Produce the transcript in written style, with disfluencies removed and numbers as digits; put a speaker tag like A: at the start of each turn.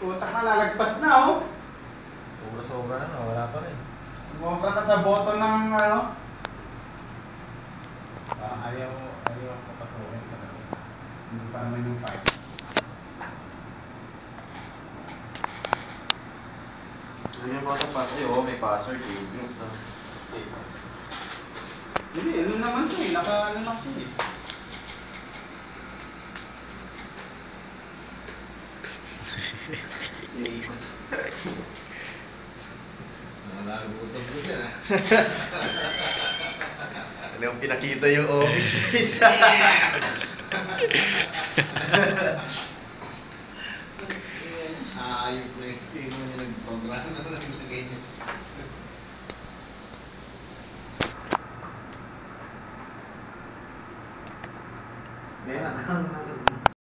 A: Putak na, lalagpas na oh.
B: Sobra na, wala pa rin.
A: Sumobra na sa button ng ano. Ayaw papasukin sa loob. Hindi pa naman yung files.
B: Ano yung mga password? Oo, may password eh. Group na. Okay.
A: Hindi, ano naman to eh. Naka-ano lang siya eh.
B: Iikot.
C: Nalagutom ko siya.
B: Alam, pinakita yung office space.
C: Ayos na yung sino niya nag-programa na naglagay niya.
B: Kaya